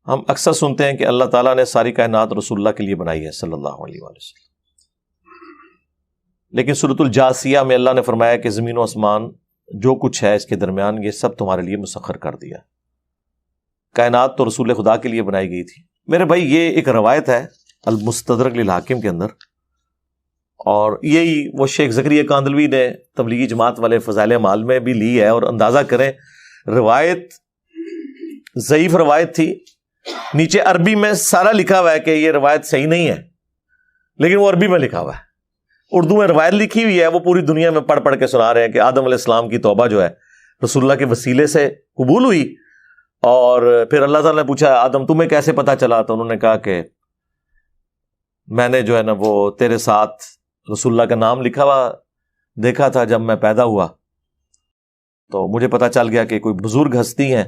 ہم اکثر سنتے ہیں کہ اللہ تعالیٰ نے ساری کائنات رسول اللہ کے لیے بنائی ہے صلی اللہ علیہ وآلہ وسلم، لیکن سورۃ الجاثیہ میں اللہ نے فرمایا کہ زمین و آسمان جو کچھ ہے اس کے درمیان یہ سب تمہارے لیے مسخر کر دیا۔ کائنات تو رسول خدا کے لیے بنائی گئی تھی۔ میرے بھائی یہ ایک روایت ہے المستدرک للحاکم کے اندر، اور یہی وہ شیخ زکریا کاندلوی نے تبلیغی جماعت والے فضائل اعمال میں بھی لی ہے، اور اندازہ کریں روایت ضعیف روایت تھی، نیچے عربی میں سارا لکھا ہوا ہے کہ یہ روایت صحیح نہیں ہے، لیکن وہ عربی میں لکھا ہوا ہے۔ اردو میں روایت لکھی ہوئی ہے، وہ پوری دنیا میں پڑھ کے سنا رہے ہیں کہ آدم علیہ السلام کی توبہ جو ہے رسول اللہ کے وسیلے سے قبول ہوئی، اور پھر اللہ تعالیٰ نے پوچھا آدم تمہیں کیسے پتا چلا؟ تو انہوں نے کہا کہ میں نے جو ہے نا وہ تیرے ساتھ رسول اللہ کا نام لکھا ہوا دیکھا تھا جب میں پیدا ہوا، تو مجھے پتا چل گیا کہ کوئی بزرگ ہستی ہیں،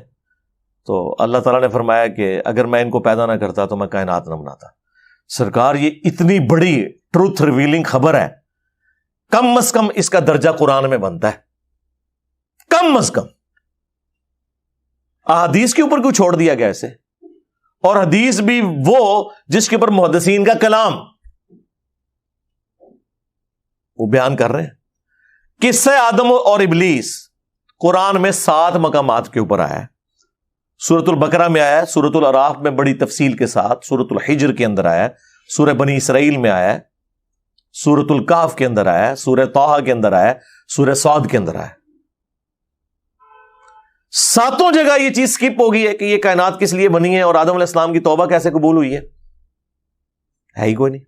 تو اللہ تعالیٰ نے فرمایا کہ اگر میں ان کو پیدا نہ کرتا تو میں کائنات نہ بناتا۔ سرکار یہ اتنی بڑی ٹروتھ ریویلنگ خبر ہے، کم از کم اس کا درجہ قرآن میں بنتا ہے، کم از کم۔ احادیث کے اوپر کیوں چھوڑ دیا گیا اسے؟ اور حدیث بھی وہ جس کے اوپر محدثین کا کلام وہ بیان کر رہے ہیں۔ قصہ آدم اور ابلیس قرآن میں 7 مقامات کے اوپر آیا ہے، سورۃ البقرہ میں آیا ہے، سورۃ الاعراف میں بڑی تفصیل کے ساتھ، سورۃ الحجر کے اندر آیا ہے، سورہ بنی اسرائیل میں آیا ہے، سورۃ الکہف کے اندر آیا ہے، سورہ طٰہٰ کے اندر آیا ہے، سورہ صاد کے اندر آیا ہے۔ 7 جگہ یہ چیز سکپ ہو گئی ہے کہ یہ کائنات کس لیے بنی ہے اور آدم علیہ السلام کی توبہ کیسے قبول ہوئی ہے ہی کوئی نہیں۔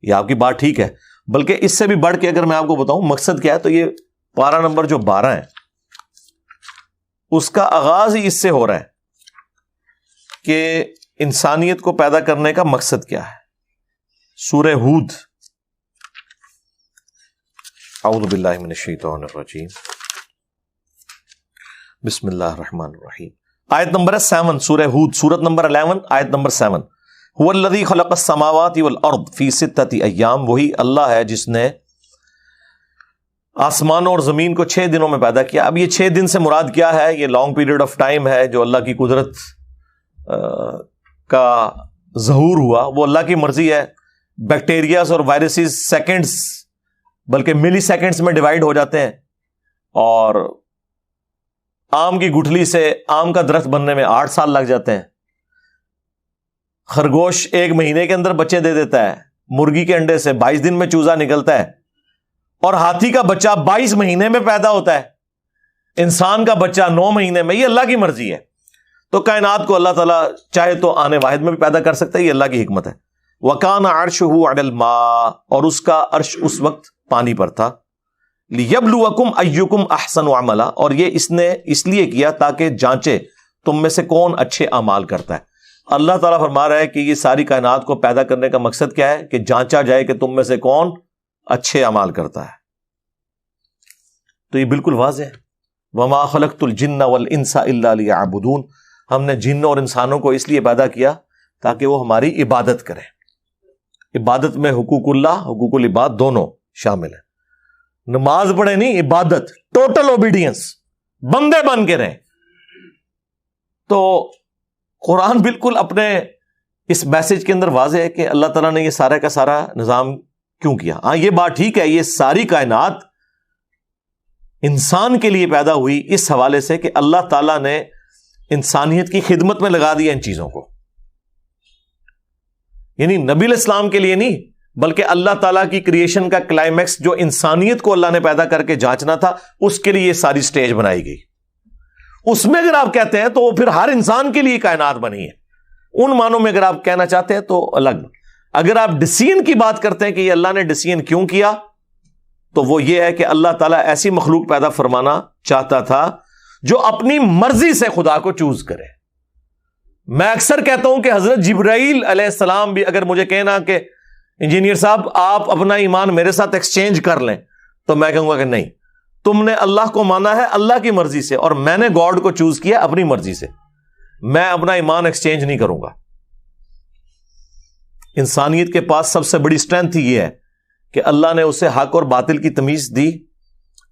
یہ آپ کی بات ٹھیک ہے، بلکہ اس سے بھی بڑھ کے اگر میں آپ کو بتاؤں مقصد کیا ہے، تو یہ پارہ نمبر جو 12 ہے اس کا آغاز ہی اس سے ہو رہا ہے کہ انسانیت کو پیدا کرنے کا مقصد کیا ہے۔ سورہ ہود، اعوذ باللہ من الشیطان الرجیم، بسم اللہ الرحمن الرحیم، آیت نمبر 7، سورہ ہود، سورت نمبر 11، آیت نمبر 7۔ هو الذی خلق السماوات والارض فی 6 ایام، وہی اللہ ہے جس نے آسمانوں اور زمین کو 6 دنوں میں پیدا کیا۔ اب یہ 6 دن سے مراد کیا ہے؟ یہ لانگ پیریڈ آف ٹائم ہے جو اللہ کی قدرت کا ظہور ہوا، وہ اللہ کی مرضی ہے۔ بیکٹیریاز اور وائرسز سیکنڈز بلکہ ملی سیکنڈز میں ڈیوائیڈ ہو جاتے ہیں، اور آم کی گٹھلی سے آم کا درخت بننے میں 8 سال لگ جاتے ہیں۔ خرگوش 1 مہینے کے اندر بچے دے دیتا ہے، مرغی کے انڈے سے 22 دن میں چوزا نکلتا ہے، اور ہاتھی کا بچہ 22 مہینے میں پیدا ہوتا ہے، انسان کا بچہ 9 مہینے میں۔ یہ اللہ کی مرضی ہے۔ تو کائنات کو اللہ تعالیٰ چاہے تو آنے واحد میں بھی پیدا کر سکتا ہے، یہ اللہ کی حکمت ہے۔ وَكَانَ عَرْشُهُ عَلَى الْمَاءِ، اور اس کا عرش اس وقت پانی پر تھا۔ لِيَبْلُوَكُمْ أَيُّكُمْ أَحْسَنُ عَمَلًا، اور یہ اس نے اس لیے کیا تاکہ جانچے تم میں سے کون اچھے اعمال کرتا ہے۔ اللہ تعالیٰ فرما رہا ہے کہ یہ ساری کائنات کو پیدا کرنے کا مقصد کیا ہے؟ کہ جانچا جائے کہ تم میں سے کون اچھے اعمال کرتا ہے۔ تو یہ بالکل واضح ہے، وَمَا خَلَقْتُ الْجِنَّ وَالْإِنسَ إِلَّا لِيَعْبُدُونَ، ہم نے جن اور انسانوں کو اس لیے پیدا کیا تاکہ وہ ہماری عبادت کریں۔ عبادت میں حقوق اللہ، حقوق العباد دونوں شامل ہیں۔ نماز پڑھے نہیں، عبادت، ٹوٹل اوبیڈینس، بندے بن کے رہیں۔ تو قرآن بالکل اپنے اس میسج کے اندر واضح ہے کہ اللہ تعالیٰ نے یہ سارا کا سارا نظام کیوں کیا۔ ہاں یہ بات ٹھیک ہے، یہ ساری کائنات انسان کے لیے پیدا ہوئی اس حوالے سے کہ اللہ تعالیٰ نے انسانیت کی خدمت میں لگا دیا ان چیزوں کو، یعنی نبی علیہ السلام کے لیے نہیں، بلکہ اللہ تعالیٰ کی کریشن کا کلائمیکس جو انسانیت کو اللہ نے پیدا کر کے جانچنا تھا، اس کے لیے یہ ساری سٹیج بنائی گئی۔ اس میں اگر آپ کہتے ہیں تو پھر ہر انسان کے لیے کائنات بنی ہے، ان معنوں میں اگر آپ کہنا چاہتے ہیں تو الگ۔ اگر آپ ڈسیزن کی بات کرتے ہیں کہ یہ اللہ نے ڈسیزن کیوں کیا، تو وہ یہ ہے کہ اللہ تعالیٰ ایسی مخلوق پیدا فرمانا چاہتا تھا جو اپنی مرضی سے خدا کو چوز کرے۔ میں اکثر کہتا ہوں کہ حضرت جبرائیل علیہ السلام بھی اگر مجھے کہنا کہ انجینئر صاحب آپ اپنا ایمان میرے ساتھ ایکسچینج کر لیں، تو میں کہوں گا کہ نہیں، تم نے اللہ کو مانا ہے اللہ کی مرضی سے، اور میں نے گاڈ کو چوز کیا اپنی مرضی سے، میں اپنا ایمان ایکسچینج نہیں کروں گا۔ انسانیت کے پاس سب سے بڑی اسٹرینتھ یہ ہے کہ اللہ نے اسے حق اور باطل کی تمیز دی،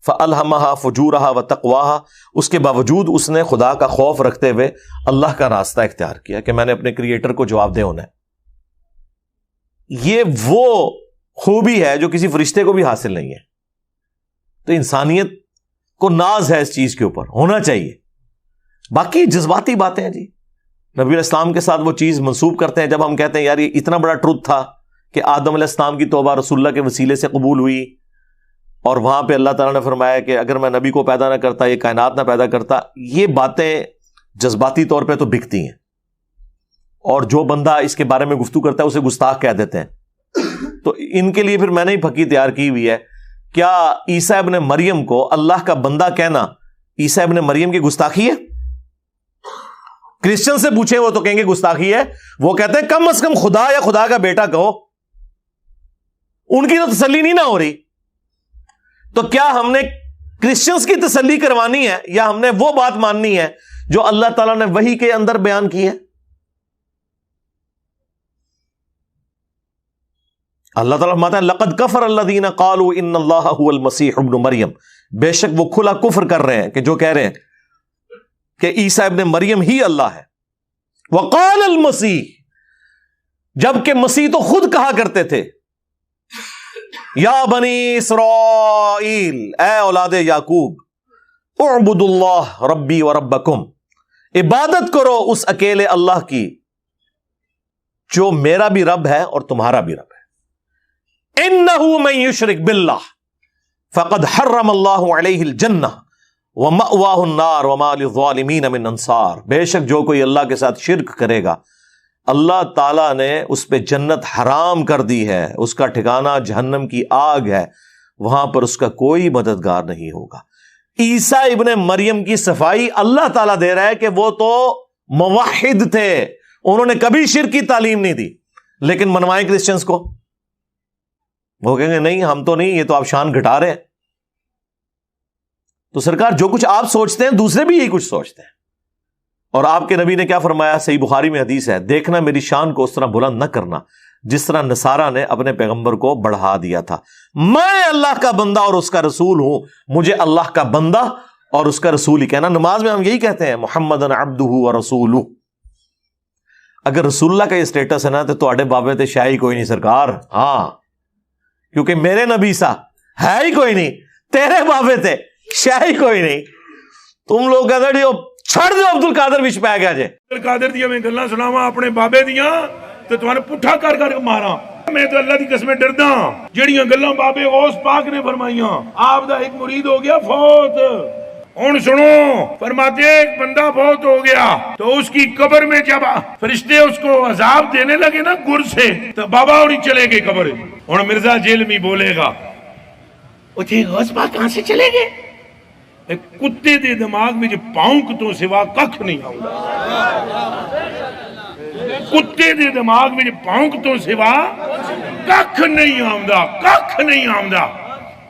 فَأَلْهَمَهَا فُجُورَهَا وَتَقْوَاهَا, اس کے باوجود اس نے خدا کا خوف رکھتے ہوئے اللہ کا راستہ اختیار کیا کہ میں نے اپنے کریٹر کو جواب دے ہونا ہے. یہ وہ خوبی ہے جو کسی فرشتے کو بھی حاصل نہیں ہے. تو انسانیت کو ناز ہے اس چیز کے اوپر, ہونا چاہیے. باقی جذباتی باتیں ہیں جی, نبی علیہ السلام کے ساتھ وہ چیز منسوب کرتے ہیں. جب ہم کہتے ہیں یار یہ اتنا بڑا ٹروتھ تھا کہ آدم علیہ السلام کی توبہ رسول اللہ کے وسیلے سے قبول ہوئی, اور وہاں پہ اللہ تعالیٰ نے فرمایا کہ اگر میں نبی کو پیدا نہ کرتا, یہ کائنات نہ پیدا کرتا. یہ باتیں جذباتی طور پہ تو بکتی ہیں, اور جو بندہ اس کے بارے میں گفتگو کرتا ہے اسے گستاخ کہہ دیتے ہیں. تو ان کے لیے پھر میں نے ہی پھکی تیار کی ہوئی ہے. کیا عیسیٰ ابن مریم کو اللہ کا بندہ کہنا عیسیٰ ابن مریم کی گستاخی ہے؟ کرسچن سے پوچھیں وہ تو کہیں گے گستاخی ہے. وہ کہتے ہیں کم از کم خدا یا خدا کا بیٹا کہو. ان کی تو تسلی نہیں نہ ہو رہی. تو کیا ہم نے کرسچنز کی تسلی کروانی ہے, یا ہم نے وہ بات ماننی ہے جو اللہ تعالیٰ نے وحی کے اندر بیان کی ہے؟ اللہ تعالیٰ فرماتا ہے لقد کفر الذین قالوا ان اللہ هو المسیح ابن مریم, بے شک وہ کھلا کفر کر رہے ہیں کہ جو کہہ رہے ہیں کہ عیسیٰ ابن مریم ہی اللہ ہے. وقال المسیح, جبکہ مسیح تو خود کہا کرتے تھے یا بنی اسرائیل, اے اولاد یعقوب, اعبدوا اللہ ربی و ربکم, عبادت کرو اس اکیلے اللہ کی جو میرا بھی رب ہے اور تمہارا بھی رب ہے. انہ من یشرک باللہ فقد حرم اللہ علیہ الجنہ ومأواہ النار وما للظالمین من انصار, بے شک جو کوئی اللہ کے ساتھ شرک کرے گا اللہ تعالیٰ نے اس پہ جنت حرام کر دی ہے, اس کا ٹھکانہ جہنم کی آگ ہے, وہاں پر اس کا کوئی مددگار نہیں ہوگا. عیسیٰ ابن مریم کی صفائی اللہ تعالیٰ دے رہا ہے کہ وہ تو موحد تھے, انہوں نے کبھی شرک کی تعلیم نہیں دی. لیکن منوائیں کرسچنز کو, وہ کہیں گے نہیں ہم تو نہیں, یہ تو آپ شان گھٹا رہے ہیں. تو سرکار جو کچھ آپ سوچتے ہیں دوسرے بھی یہی کچھ سوچتے ہیں. اور آپ کے نبی نے کیا فرمایا, صحیح بخاری میں حدیث ہے, دیکھنا میری شان کو اس طرح بلند نہ کرنا جس طرح نصارہ نے اپنے پیغمبر کو بڑھا دیا تھا. میں اللہ کا بندہ اور اس کا رسول ہوں, مجھے اللہ کا بندہ اور اس کا رسول ہی کہنا. نماز میں ہم یہی کہتے ہیں محمدن عبدہ ورسولہ. اگر رسول اللہ کا یہ اسٹیٹس ہے نا تو تواڈے بابے تے شاہی کوئی نہیں سرکار. ہاں, کیونکہ میرے نبی سا ہے ہی کوئی نہیں, تیرے بابے تے شاہی کوئی نہیں. تم لوگ کہتے ہو چھڑ دو عبد القادر وچ پی گیا جے. عبد القادر دی میں گلاں سناواں اپنے بابے دیاں تے تواں پٹھا کر کر ماراں. میں تو اللہ دی قسم ڈردا ہاں جڑیاں گلاں بابے غوث پاک نے فرمائیاں. آپ دا ایک مرید ہو گیا فوت, ہن سنو, فرماتے ہیں ایک بندہ فوت ہو گیا تو اس کی قبر میں جب فرشتے اس کو عذاب دینے لگے نا گر سے, تو بابا اور چلے گئے قبر. ہن مرزا جیلمی بولے گا او جی غوث پاک کہاں سے چلے گئے؟ ایک کتے دے دماغ میں جو پاؤنک تو سوا ککھ نہیں آؤں. کتے دے دماغ میں جو پاؤنک تو سوا ککھ نہیں آؤں, ککھ نہیں آؤں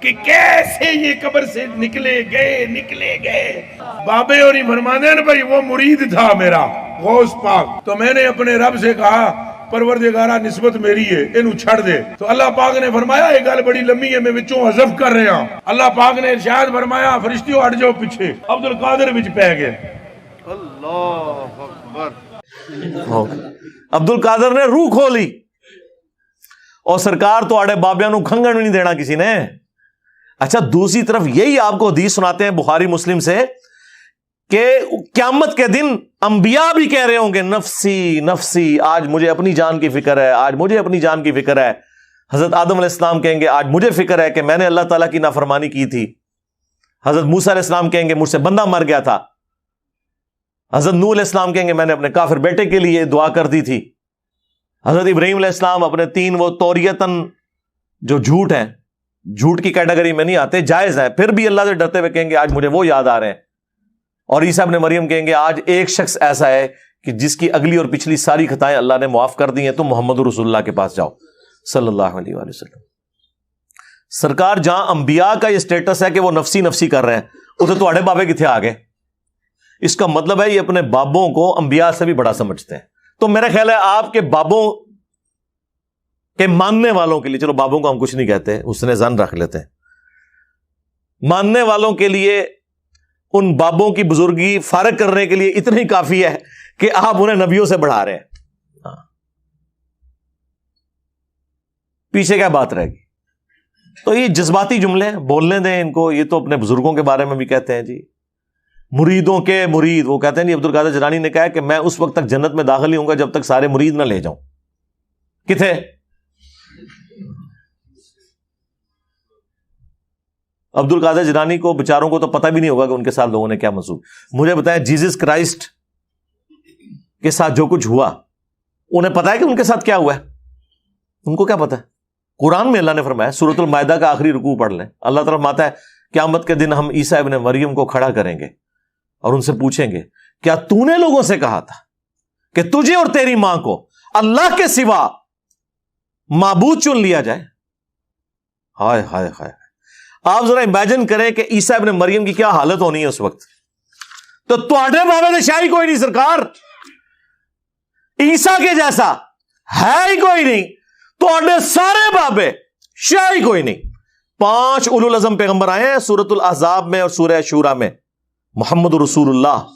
کہ کیسے یہ قبر سے نکلے گئے. بابے اور فرمانے ہیں بھائی وہ مرید تھا میرا غوث پاک, تو میں نے اپنے رب سے کہا پروردگارہ نسبت میری ہے انہوں چھڑ دے. تو اللہ پاک نے فرمایا ایک گل بڑی لمبی ہے میں وچوں حذف کر رہا ہوں. اللہ پاک نے ارشاد فرمایا فرشتیوں ہٹ جاؤ پیچھے, عبد القادر وچ پہ گئے. اللہ اکبر. عبد القادر نے روح کھولی, اور سرکار تو آڑے بابیاں نو کھنگن نہیں دینا کسی نے. اچھا دوسری طرف یہی آپ کو حدیث سناتے ہیں بخاری مسلم سے کہ قیامت کے دن انبیاء بھی کہہ رہے ہوں گے نفسی نفسی, آج مجھے اپنی جان کی فکر ہے, آج مجھے اپنی جان کی فکر ہے. حضرت آدم علیہ السلام کہیں گے آج مجھے فکر ہے کہ میں نے اللہ تعالیٰ کی نافرمانی کی تھی. حضرت موسیٰ علیہ السلام کہیں گے مجھ سے بندہ مر گیا تھا. حضرت نوح علیہ السلام کہیں گے میں نے اپنے کافر بیٹے کے لیے دعا کر دی تھی. حضرت ابراہیم علیہ السلام اپنے 3 وہ توریتن جو جھوٹ ہیں, جھوٹ کی کیٹیگری میں نہیں آتے, جائز ہیں, پھر بھی اللہ سے ڈرتے ہوئے کہیں گے آج مجھے وہ یاد آ رہے ہیں. اور عیسیٰ ابن مریم کہیں گے آج ایک شخص ایسا ہے کہ جس کی اگلی اور پچھلی ساری خطائیں اللہ نے معاف کر دی ہیں, تم محمد رسول اللہ کے پاس جاؤ صلی اللہ علیہ وآلہ وسلم. سرکار جہاں انبیاء کا یہ سٹیٹس ہے کہ وہ نفسی نفسی کر رہے ہیں, ادھر تواڈے بابے کتنے آ گئے. اس کا مطلب ہے یہ اپنے بابوں کو انبیاء سے بھی بڑا سمجھتے ہیں. تو میرا خیال ہے آپ کے بابوں کے ماننے والوں کے لیے, چلو بابوں کو ہم کچھ نہیں کہتے, اس نے زن رکھ لیتے ہیں, ماننے والوں کے لیے ان بابوں کی بزرگی فارغ کرنے کے لیے اتنا ہی کافی ہے کہ آپ انہیں نبیوں سے بڑھا رہے ہیں. پیچھے کیا بات رہے گی؟ تو یہ جذباتی جملے ہیں، بولنے دیں ان کو. یہ تو اپنے بزرگوں کے بارے میں بھی کہتے ہیں جی، مریدوں کے مرید. وہ کہتے ہیں جی عبد القادر جیلانی نے کہا کہ میں اس وقت تک جنت میں داخل ہی ہوں گا جب تک سارے مرید نہ لے جاؤں. کتنے؟ عبد القادر جیلانی کو بیچاروں کو تو پتہ بھی نہیں ہوگا کہ ان کے ساتھ لوگوں نے کیا منسوخ. مجھے بتائیں جیزس کرائسٹ کے ساتھ جو کچھ ہوا، انہیں پتا ہے کہ ان کے ساتھ کیا ہوا ہے؟ ان کو کیا پتا ہے؟ قرآن میں اللہ نے فرمایا، سورۃ المائدہ کا آخری رکوع پڑھ لیں، اللہ تعالیٰ فرماتا ہے قیامت کے دن ہم عیسیٰ ابن مریم کو کھڑا کریں گے اور ان سے پوچھیں گے کیا تو نے لوگوں سے کہا تھا کہ تجھے اور تیری ماں کو اللہ کے سوا معبود چن لیا جائے؟ ہائے ہائے ہائے. آپ ذرا امیجن کریں کہ عیسیٰ ابن مریم کی کیا حالت ہونی ہے اس وقت. تو تواڈے بابے نے شاہی کوئی نہیں سرکار، عیسیٰ کے جیسا ہے ہی کوئی نہیں. تواڈے سارے بابے شاہی کوئی نہیں. 5 اولو العزم پیغمبر آئے ہیں سورۃ الاحزاب میں اور سورہ شورا میں. محمد رسول اللہ